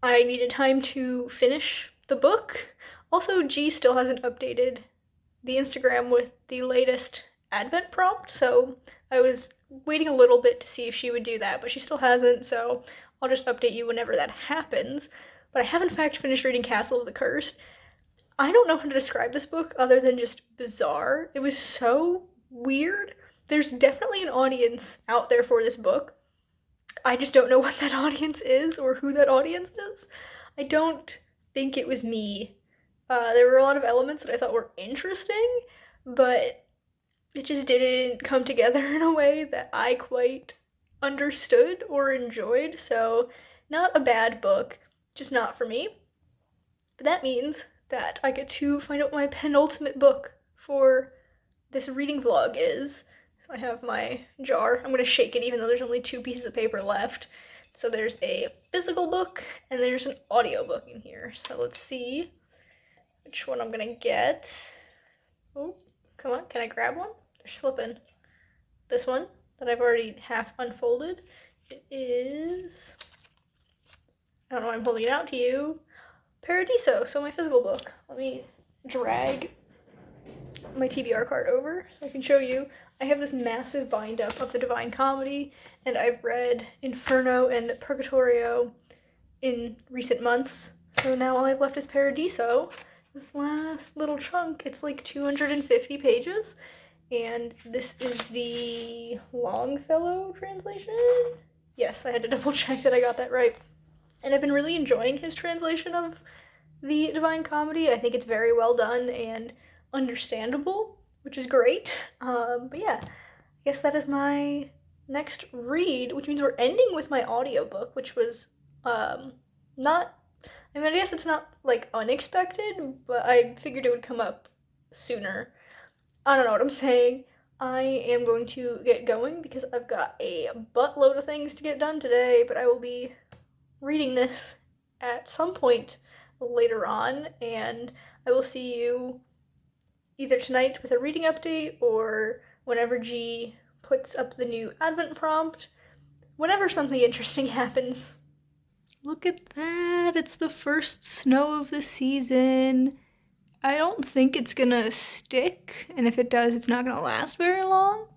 A: I needed time to finish the book. Also, G still hasn't updated the Instagram with the latest Advent prompt, so I was waiting a little bit to see if she would do that, but she still hasn't, so I'll just update you whenever that happens. But I have in fact finished reading Castle of the Cursed. I don't know how to describe this book other than just bizarre. It was so weird. There's definitely an audience out there for this book. I just don't know what that audience is or who that audience is. I don't think it was me. There were a lot of elements that I thought were interesting, but it just didn't come together in a way that I quite understood or enjoyed, so not a bad book, just not for me. But that means that I get to find out what my penultimate book for this reading vlog is. So I have my jar. I'm gonna shake it even though there's only 2 pieces of paper left. So there's a physical book and there's an audio book in here. So let's see which one I'm gonna get. Oh, come on, can I grab one? They're slipping. This one that I've already half unfolded. It is I don't know why I'm holding it out to you. Paradiso, so my physical book. Let me drag my TBR card over so I can show you. I have this massive bind up of the Divine Comedy, and I've read Inferno and Purgatorio in recent months. So now all I've left is Paradiso. This last little chunk, it's like 250 pages, and this is the Longfellow translation. Yes, I had to double check that I got that right. And I've been really enjoying his translation of the Divine Comedy. I think it's very well done and understandable, which is great. But yeah, I guess that is my next read, which means we're ending with my audiobook, which was not, I mean, I guess it's not like unexpected, but I figured it would come up sooner. I don't know what I'm saying. I am going to get going because I've got a buttload of things to get done today, but I will be reading this at some point later on, and I will see you either tonight with a reading update or whenever G puts up the new Advent prompt, whenever something interesting happens. Look at that! It's the first snow of the season. I don't think it's gonna stick, and if it does, it's not gonna last very long,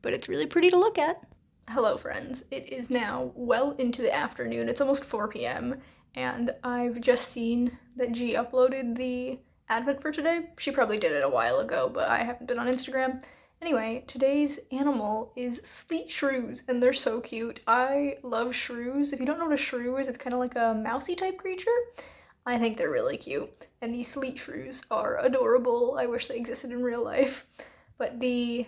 A: but it's really pretty to look at. Hello, friends. It is now well into the afternoon. It's almost 4 p.m., and I've just seen that G uploaded the Advent for today. She probably did it a while ago, but I haven't been on Instagram. Anyway, today's animal is sleet shrews, and they're so cute. I love shrews. If you don't know what a shrew is, it's kind of like a mousy type creature. I think they're really cute, and these sleet shrews are adorable. I wish they existed in real life. But the,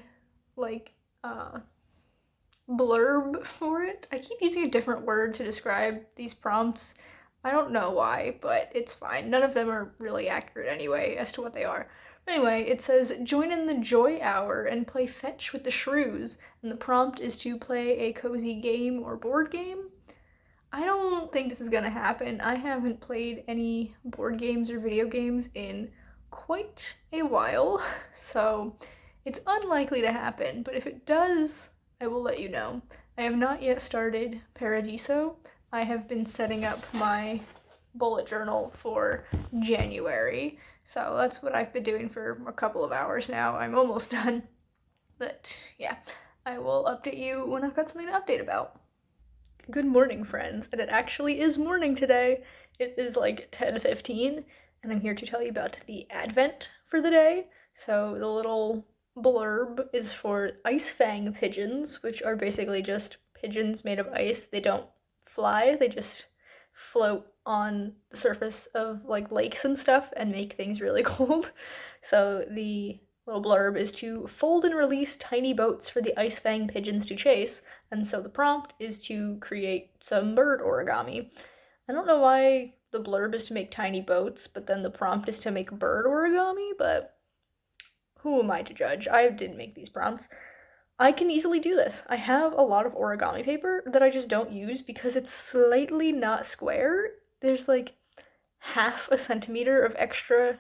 A: blurb for it, I keep using a different word to describe these prompts. I don't know why, but it's fine. None of them are really accurate anyway as to what they are. But anyway, it says, join in the joy hour and play fetch with the shrews, and the prompt is to play a cozy game or board game. I don't think this is gonna happen. I haven't played any board games or video games in quite a while, so it's unlikely to happen, but if it does, I will let you know. I have not yet started Paradiso. I have been setting up my bullet journal for January, so that's what I've been doing for a couple of hours now. I'm almost done, but yeah, I will update you when I've got something to update about. Good morning, friends, and it actually is morning today. It is like 10:15, and I'm here to tell you about the Advent for the day. So the little blurb is for ice fang pigeons, which are basically just pigeons made of ice. They don't fly, they just float on the surface of like lakes and stuff and make things really cold. So the little blurb is to fold and release tiny boats for the ice fang pigeons to chase, and so the prompt is to create some bird origami. I don't know why the blurb is to make tiny boats, but then the prompt is to make bird origami, but who am I to judge? I didn't make these prompts. I can easily do this. I have a lot of origami paper that I just don't use because it's slightly not square. There's like half a centimeter of extra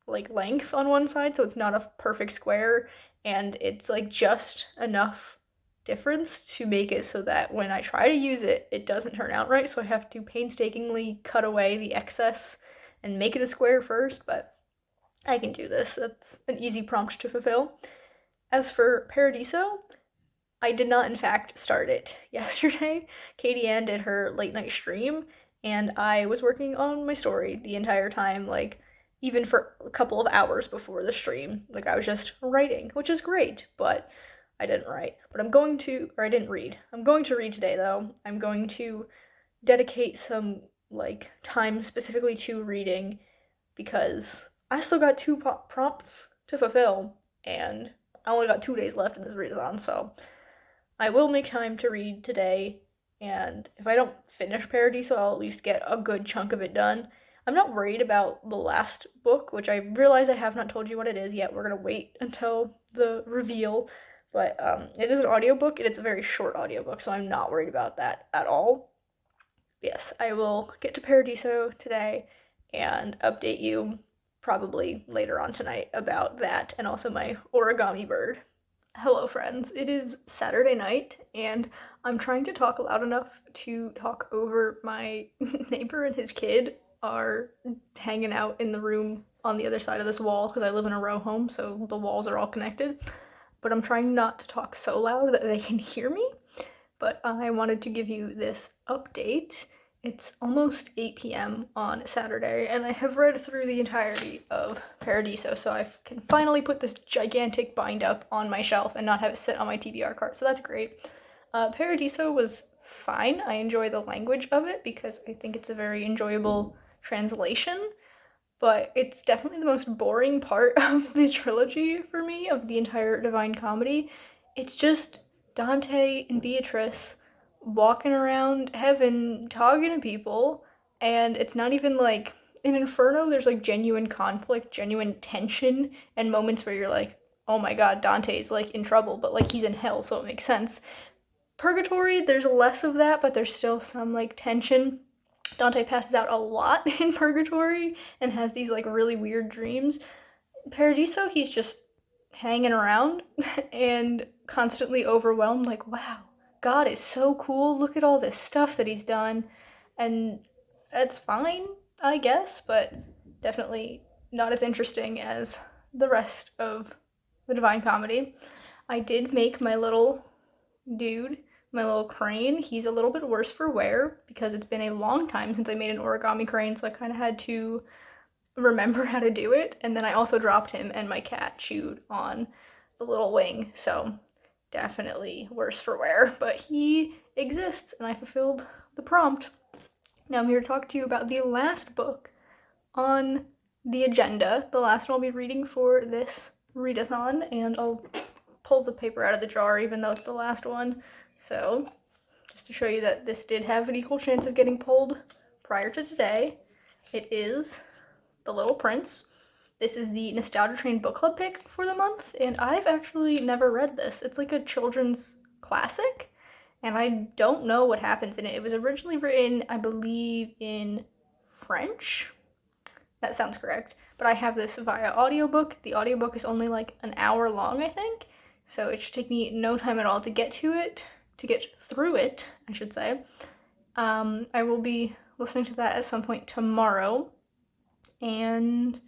A: like length on one side, so it's not a perfect square, and it's like just enough difference to make it so that when I try to use it, it doesn't turn out right, so I have to painstakingly cut away the excess and make it a square first, but I can do this. That's an easy prompt to fulfill. As for Paradiso, I did not in fact start it yesterday. Katie Ann did her late night stream, and I was working on my story the entire time, like even for a couple of hours before the stream. Like I was just writing, which is great, but I didn't write. But I didn't read. I'm going to read today though. I'm going to dedicate some like time specifically to reading because I still got two prompts to fulfill, and I only got 2 days left in this readathon, so I will make time to read today, and if I don't finish Paradiso, I'll at least get a good chunk of it done. I'm not worried about the last book, which I realize I have not told you what it is yet. We're gonna wait until the reveal, but it is an audiobook, and it's a very short audiobook, so I'm not worried about that at all. Yes, I will get to Paradiso today and update you probably later on tonight about that, and also my origami bird. Hello, friends. It is Saturday night, and I'm trying to talk loud enough to talk over my neighbor and his kid are hanging out in the room on the other side of this wall because I live in a row home, so the walls are all connected. But I'm trying not to talk so loud that they can hear me. But I wanted to give you this update. It's almost 8 p.m. on Saturday, and I have read through the entirety of Paradiso, so I can finally put this gigantic bind up on my shelf and not have it sit on my TBR cart, so that's great. Paradiso was fine. I enjoy the language of it because I think it's a very enjoyable translation, but it's definitely the most boring part of the trilogy for me, of the entire Divine Comedy. It's just Dante and Beatrice walking around heaven talking to people, and it's not even like in Inferno there's like genuine conflict, genuine tension, and moments where you're like, oh my god, Dante's like in trouble, but like he's in hell, so it makes sense. Purgatory, there's less of that, but there's still some like tension. Dante passes out a lot in Purgatory and has these like really weird dreams. Paradiso, he's just hanging around and constantly overwhelmed, like, wow, God is so cool. Look at all this stuff that he's done. And that's fine, I guess, but definitely not as interesting as the rest of the Divine Comedy. I did make my little dude, my little crane. He's a little bit worse for wear because it's been a long time since I made an origami crane, so I kind of had to remember how to do it. And then I also dropped him and my cat chewed on the little wing, so definitely worse for wear, but he exists and I fulfilled the prompt. Now I'm here to talk to you about the last book on the agenda, the last one I'll be reading for this readathon, and I'll pull the paper out of the jar even though it's the last one. So just to show you that this did have an equal chance of getting pulled prior to today, it is The Little Prince. This is the Nostalgia Train book club pick for the month, and I've actually never read this. It's like a children's classic, and I don't know what happens in it. It was originally written, I believe, in French. That sounds correct. But I have this via audiobook. The audiobook is only like an hour long, I think, so it should take me no time at all to get to it, to get through it, I should say. I will be listening to that at some point tomorrow, and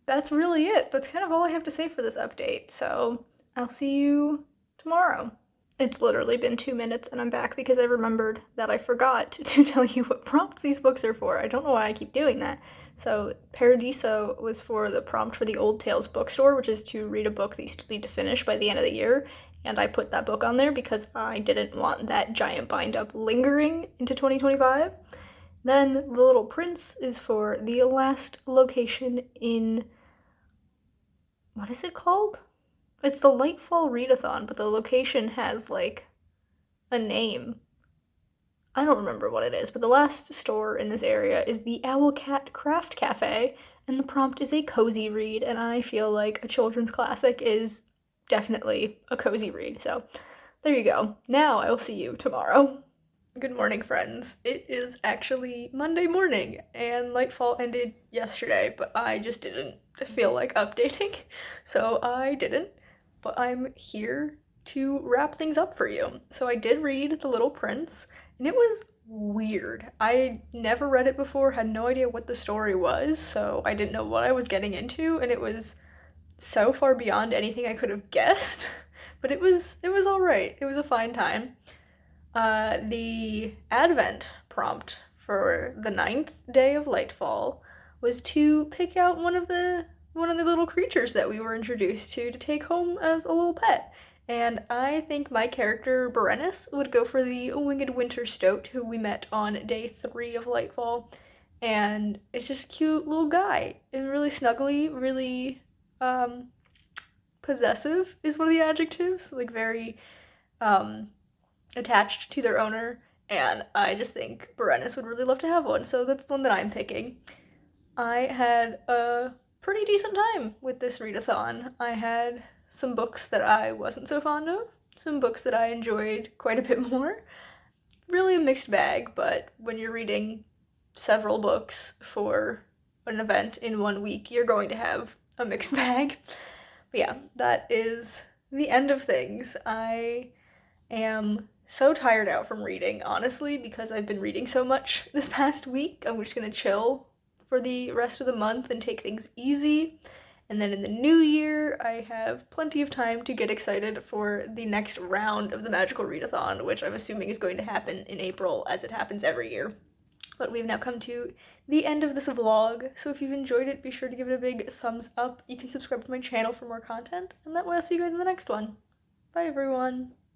A: that's really it. That's kind of all I have to say for this update, so I'll see you tomorrow. It's literally been 2 minutes and I'm back because I remembered that I forgot to tell you what prompts these books are for. I don't know why I keep doing that. So Paradiso was for the prompt for the Old Tales bookstore, which is to read a book that you still need to finish by the end of the year, and I put that book on there because I didn't want that giant bind up lingering into 2025. Then The Little Prince is for the last location in, what is it called? It's the Lightfall readathon, but the location has like a name. I don't remember what it is, but the last store in this area is the Owlcat Craft Cafe, and the prompt is a cozy read, and I feel like a children's classic is definitely a cozy read. So there you go. Now I will see you tomorrow. Good morning, friends. It is actually Monday morning, and Lightfall ended yesterday, but I just didn't feel like updating, so I didn't. But I'm here to wrap things up for you. So I did read The Little Prince, and it was weird. I never read it before, had no idea what the story was, so I didn't know what I was getting into, and it was so far beyond anything I could have guessed. But it was all right. It was a fine time. The Advent prompt for the 9th day of Lightfall was to pick out one of the little creatures that we were introduced to take home as a little pet. And I think my character, Berenice, would go for the Winged Winter Stoat, who we met on day 3 of Lightfall. And it's just a cute little guy, and really snuggly, really, possessive is one of the adjectives, like very, attached to their owner, and I just think Berenice would really love to have one, so that's the one that I'm picking. I had a pretty decent time with this readathon. I had some books that I wasn't so fond of, some books that I enjoyed quite a bit more. Really a mixed bag, but when you're reading several books for an event in 1 week, you're going to have a mixed bag. But yeah, that is the end of things. I am so tired out from reading, honestly, because I've been reading so much this past week. I'm just gonna chill for the rest of the month and take things easy. And then in the new year, I have plenty of time to get excited for the next round of the Magical Readathon, which I'm assuming is going to happen in April, as it happens every year. But we've now come to the end of this vlog, so if you've enjoyed it, be sure to give it a big thumbs up. You can subscribe to my channel for more content, and that way I'll see you guys in the next one. Bye, everyone!